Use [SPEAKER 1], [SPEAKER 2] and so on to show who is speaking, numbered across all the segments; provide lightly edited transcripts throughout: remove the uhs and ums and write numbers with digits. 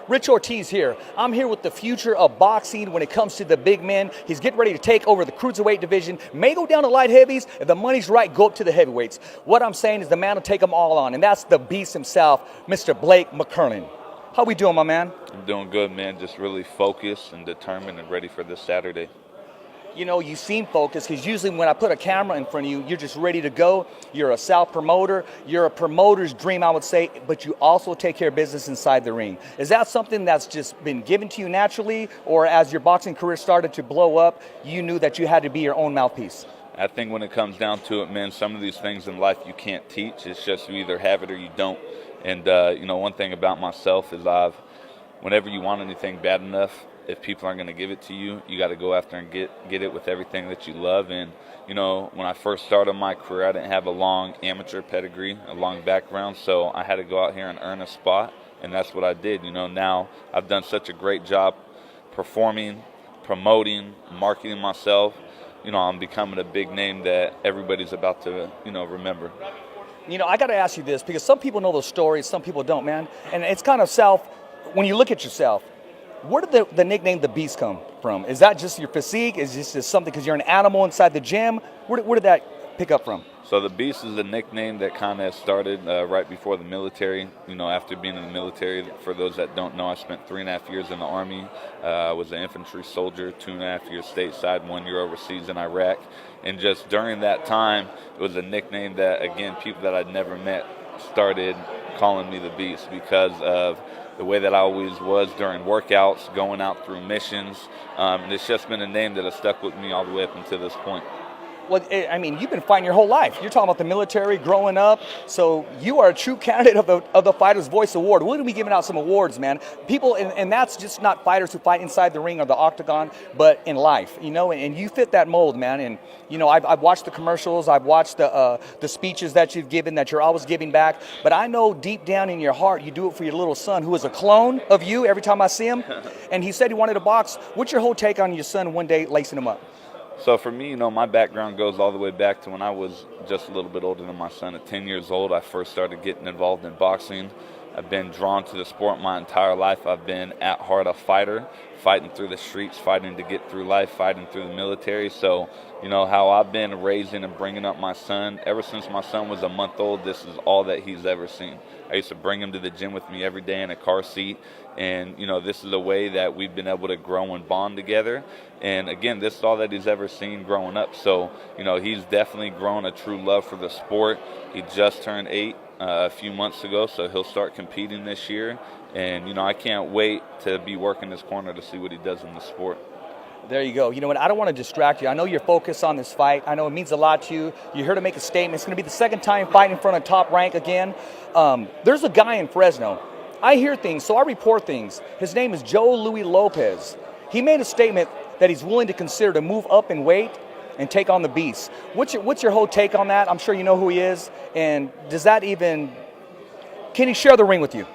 [SPEAKER 1] Rich Ortiz here. I'm here with the future of boxing when it comes to the big men. He's getting ready to take over the cruiserweight division. May go down to light heavies. If the money's right, go up to the heavyweights. What I'm saying is the man will take them all on, and that's the beast himself, Mr. Blake McKernan. How we doing, my man?
[SPEAKER 2] I'm doing good, man. Just really focused and determined and ready for this Saturday.
[SPEAKER 1] You know, you seem focused because usually when I put a camera in front of you, you're just ready to go. You're a South promoter. You're a promoter's dream, I would say, but you also take care of business inside the ring. Is that something that's just been given to you naturally, or as your boxing career started to blow up, you knew that you had to be your own mouthpiece?
[SPEAKER 2] I think when it comes down to it, man, some of these things in life you can't teach. It's just you either have it or you don't. And, one thing about myself is whenever you want anything bad enough, if people aren't going to give it to you, you got to go after and get it with everything that you love. And, when I first started my career, I didn't have a long amateur pedigree, a long background, so I had to go out here and earn a spot, and that's what I did. Now I've done such a great job performing, promoting, marketing myself. I'm becoming a big name that everybody's about to, remember.
[SPEAKER 1] I got to ask you this, because some people know those stories, some people don't, man. And it's kind of when you look at yourself, where did the nickname The Beast come from? Is that just your physique? Is this just something because you're an animal inside the gym? Where did that pick up from?
[SPEAKER 2] So The Beast is a nickname that kind of started right before the military. After being in the military, for those that don't know, I spent 3.5 years in the Army. I was an infantry soldier, 2.5 years stateside, 1 year overseas in Iraq. And just during that time, it was a nickname that, again, people that I'd never met started calling me The Beast because of the way that I always was during workouts, going out through missions. And it's just been a name that has stuck with me all the way up until this point.
[SPEAKER 1] Well, you've been fighting your whole life. You're talking about the military, growing up. So you are a true candidate of the Fighter's Voice Award. We're going to be giving out some awards, man. People, and that's just not fighters who fight inside the ring or the octagon, but in life, and you fit that mold, man. And, I've watched the commercials. I've watched the speeches that you've given, that you're always giving back. But I know deep down in your heart, you do it for your little son, who is a clone of you every time I see him. And he said he wanted to box. What's your whole take on your son one day lacing him up?
[SPEAKER 2] So for me, my background goes all the way back to when I was just a little bit older than my son. At 10 years old, I first started getting involved in boxing. I've been drawn to the sport my entire life. I've been at heart a fighter, fighting through the streets, fighting to get through life, fighting through the military. So, how I've been raising and bringing up my son, ever since my son was a month old, this is all that he's ever seen. I used to bring him to the gym with me every day in a car seat. And, this is a way that we've been able to grow and bond together. And, again, this is all that he's ever seen growing up. So, he's definitely grown a true love for the sport. He just turned 8 a few months ago, so he'll start competing this year. And, I can't wait to be working his corner to see what he does in the sport.
[SPEAKER 1] There you go. You know what? I don't want to distract you. I know you're focused on this fight. I know it means a lot to you. You're here to make a statement. It's going to be the second time fighting in front of Top Rank again. There's a guy in Fresno. I hear things, so I report things. His name is Joe Louis Lopez. He made a statement that he's willing to consider to move up in weight and take on the Beast. What's your whole take on that? I'm sure you know who he is. And can he share the ring with you?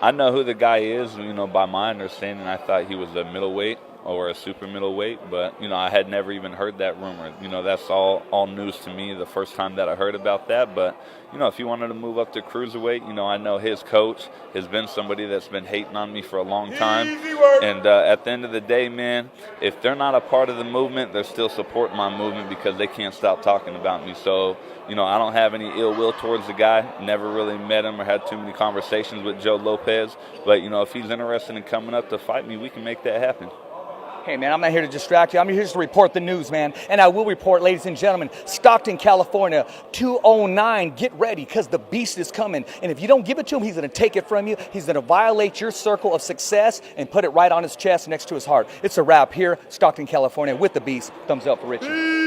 [SPEAKER 2] I know who the guy is. By my understanding, I thought he was a middleweight or a super middleweight, but I had never even heard that rumor. That's all news to me, the first time that I heard about that. But if he wanted to move up to cruiserweight, I know his coach has been somebody that's been hating on me for a long time. And at the end of the day, man, if they're not a part of the movement, they're still supporting my movement because they can't stop talking about me. So I don't have any ill will towards the guy. Never really met him or had too many conversations with Joe Lopez. But if he's interested in coming up to fight me, we can make that happen.
[SPEAKER 1] Hey, man, I'm not here to distract you. I'm here just to report the news, man. And I will report, ladies and gentlemen, Stockton, California, 209. Get ready, because the Beast is coming. And if you don't give it to him, he's going to take it from you. He's going to violate your circle of success and put it right on his chest next to his heart. It's a wrap here, Stockton, California, with the Beast. Thumbs up for Richie.